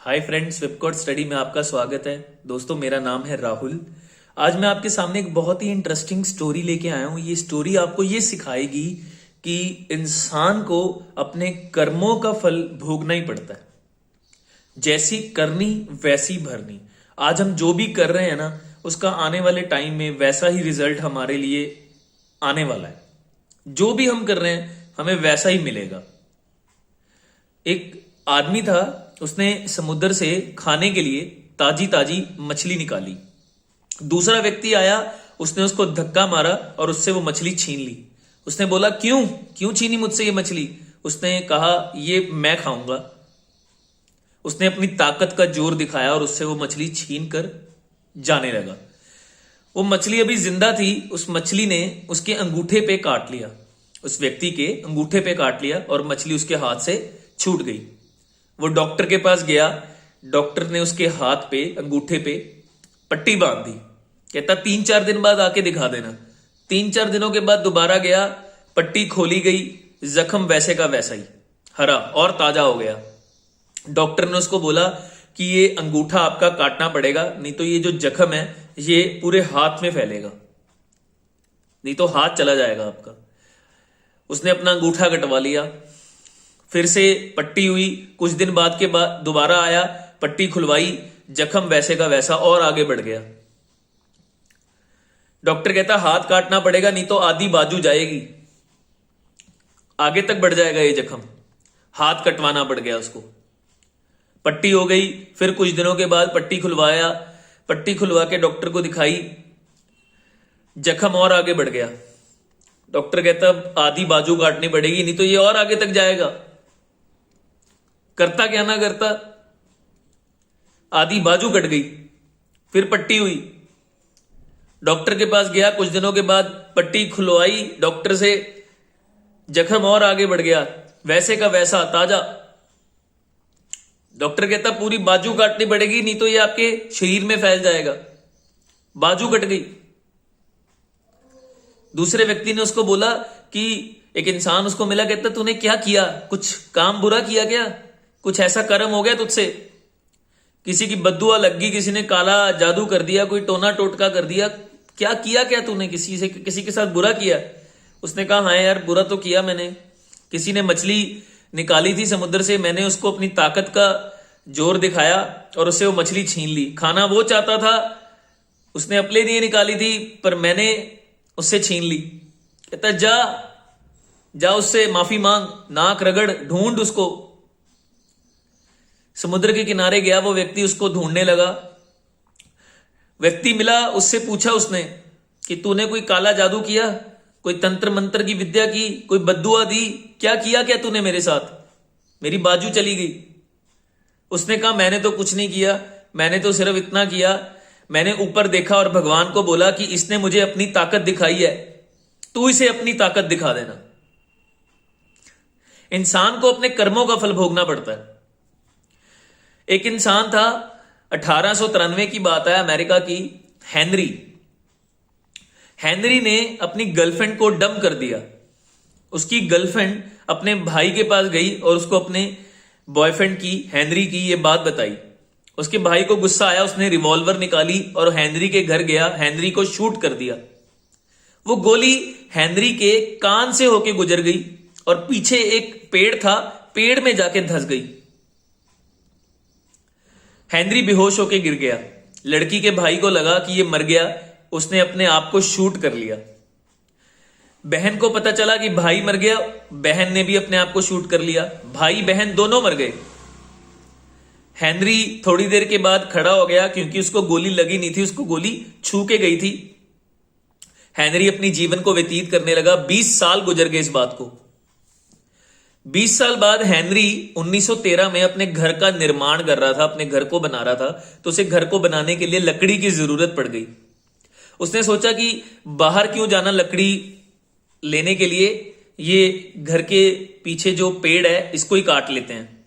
Hi friends, विपकोड study में आपका स्वागत है। दोस्तों, मेरा नाम है राहुल। आज मैं आपके सामने एक बहुत ही इंटरेस्टिंग स्टोरी लेके आया हूं। ये स्टोरी आपको ये सिखाएगी कि इंसान को अपने कर्मों का फल भोगना ही पड़ता है। जैसी करनी वैसी भरनी। आज हम जो भी कर रहे हैं ना, उसका आने वाले टाइम में वैसा ही रिजल्ट हमारे लिए आने वाला है। जो भी हम कर रहे हैं हमें वैसा ही मिलेगा। एक आदमी था, उसने समुद्र से खाने के लिए ताजी ताजी मछली निकाली। दूसरा व्यक्ति आया, उसने उसको धक्का मारा और उससे वो मछली छीन ली। उसने बोला, क्यों क्यों छीनी मुझसे ये मछली? उसने कहा, ये मैं खाऊंगा। उसने अपनी ताकत का जोर दिखाया और उससे वो मछली छीन कर जाने लगा। वो मछली अभी जिंदा थी। उस मछली ने उसके अंगूठे पे काट लिया, उस व्यक्ति के अंगूठे पे काट लिया और मछली उसके हाथ से छूट गई। वो डॉक्टर के पास गया। डॉक्टर ने उसके हाथ पे, अंगूठे पे पट्टी बांध दी। कहता 3-4 दिन बाद आके दिखा देना। 3-4 दिनों के बाद दोबारा गया, पट्टी खोली गई, जख्म वैसे का वैसा ही हरा और ताजा हो गया। डॉक्टर ने उसको बोला कि ये अंगूठा आपका काटना पड़ेगा, नहीं तो ये जो जख्म है ये पूरे हाथ में फैलेगा, नहीं तो हाथ चला जाएगा आपका। उसने अपना अंगूठा कटवा लिया, फिर से पट्टी हुई। कुछ दिन बाद के बाद दोबारा आया, पट्टी खुलवाई, जख्म वैसे का वैसा और आगे बढ़ गया। डॉक्टर कहता हाथ काटना पड़ेगा, नहीं तो आधी बाजू जाएगी, आगे तक बढ़ जाएगा ये जख्म। हाथ कटवाना पड़ गया उसको। पट्टी हो गई। फिर कुछ दिनों के बाद पट्टी खुलवाया। पट्टी खुलवा के डॉक्टर को दिखाई, जख्म और आगे बढ़ गया। डॉक्टर कहता अब आधी बाजू काटनी पड़ेगी, नहीं तो ये और आगे तक जाएगा। करता क्या ना करता, आधी बाजू कट गई। फिर पट्टी हुई। डॉक्टर के पास गया, कुछ दिनों के बाद पट्टी खुलवाई डॉक्टर से, जख्म और आगे बढ़ गया, वैसे का वैसा ताजा। डॉक्टर कहता पूरी बाजू काटनी पड़ेगी, नहीं तो ये आपके शरीर में फैल जाएगा। बाजू कट गई। दूसरे व्यक्ति ने उसको बोला कि एक इंसान उसको मिला, कहता तूने क्या किया? कुछ काम बुरा किया क्या? कुछ ऐसा कर्म हो गया तुझसे? किसी की बद्दुआ लग गई, किसी ने काला जादू कर दिया, कोई टोना टोटका कर दिया, क्या किया क्या तूने? किसी के साथ बुरा किया? उसने कहा हाँ यार, बुरा तो किया मैंने। किसी ने मछली निकाली थी समुद्र से, मैंने उसको अपनी ताकत का जोर दिखाया और उससे वो मछली छीन ली। खाना वो चाहता था, उसने अपने लिए निकाली थी, पर मैंने उससे छीन ली। कहता जा उससे माफी मांग, नाक रगड़, ढूंढ उसको। समुद्र के किनारे गया वो व्यक्ति, उसको ढूंढने लगा। व्यक्ति मिला, उससे पूछा उसने कि तूने कोई काला जादू किया, कोई तंत्र मंत्र की विद्या की, कोई बद्दुआ दी, क्या किया क्या तूने मेरे साथ? मेरी बाजू चली गई। उसने कहा मैंने तो कुछ नहीं किया, मैंने तो सिर्फ इतना किया, मैंने ऊपर देखा और भगवान को बोला कि इसने मुझे अपनी ताकत दिखाई है, तू इसे अपनी ताकत दिखा देना। इंसान को अपने कर्मों का फल भोगना पड़ता है। एक इंसान था, 1893 की बात है, अमेरिका की, हेनरी ने अपनी गर्लफ्रेंड को डंप कर दिया। उसकी गर्लफ्रेंड अपने भाई के पास गई और उसको अपने बॉयफ्रेंड की, हेनरी की, ये बात बताई। उसके भाई को गुस्सा आया, उसने रिवॉल्वर निकाली और हेनरी के घर गया, हेनरी को शूट कर दिया। वो गोली हेनरी के कान से होके गुजर गई और पीछे एक पेड़ था, पेड़ में जाके धंस गई। हेनरी बेहोश होके गिर गया। लड़की के भाई को लगा कि ये मर गया, उसने अपने आप को शूट कर लिया। बहन को पता चला कि भाई मर गया, बहन ने भी अपने आप को शूट कर लिया। भाई बहन दोनों मर गए। हेनरी थोड़ी देर के बाद खड़ा हो गया, क्योंकि उसको गोली लगी नहीं थी, उसको गोली छू के गई थी। हेनरी अपनी जीवन को व्यतीत करने लगा। 20 साल गुजर गए इस बात को। 20 साल बाद हेनरी 1913 में अपने घर का निर्माण कर रहा था, अपने घर को बना रहा था। तो उसे घर को बनाने के लिए लकड़ी की जरूरत पड़ गई। उसने सोचा कि बाहर क्यों जाना लकड़ी लेने के लिए, ये घर के पीछे जो पेड़ है इसको ही काट लेते हैं।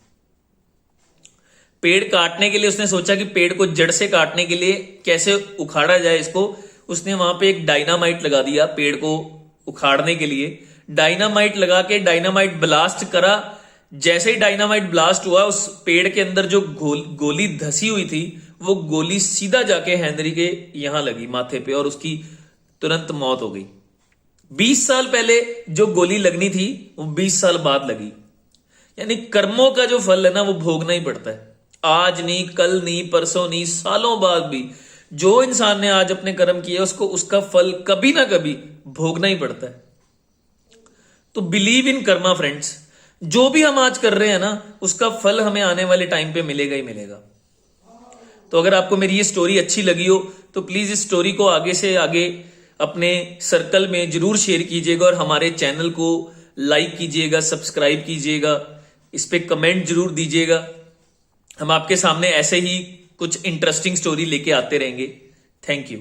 पेड़ काटने के लिए उसने सोचा कि पेड़ को जड़ से काटने के लिए कैसे उखाड़ा जाए इसको। उसने वहां पे एक डायनामाइट लगा दिया पेड़ को उखाड़ने के लिए। डायनामाइट लगा के डायनामाइट ब्लास्ट करा, जैसे ही डायनामाइट ब्लास्ट हुआ, उस पेड़ के अंदर जो गोली धसी हुई थी, वो गोली सीधा जाके हेनरी के यहां लगी माथे पे, और उसकी तुरंत मौत हो गई। 20 साल पहले जो गोली लगनी थी वो 20 साल बाद लगी। यानी कर्मों का जो फल है ना, वो भोगना ही पड़ता है। आज नहीं, कल नहीं, परसों नहीं, सालों बाद भी जो इंसान ने आज अपने कर्म किए उसको उसका फल कभी ना कभी भोगना ही पड़ता है। तो बिलीव इन कर्मा फ्रेंड्स। जो भी हम आज कर रहे हैं ना, उसका फल हमें आने वाले टाइम पे मिलेगा ही मिलेगा। तो अगर आपको मेरी ये स्टोरी अच्छी लगी हो तो प्लीज इस स्टोरी को आगे से आगे अपने सर्कल में जरूर शेयर कीजिएगा, और हमारे चैनल को लाइक कीजिएगा, सब्सक्राइब कीजिएगा, इस पे कमेंट जरूर दीजिएगा। हम आपके सामने ऐसे ही कुछ इंटरेस्टिंग स्टोरी लेके आते रहेंगे। Thank you.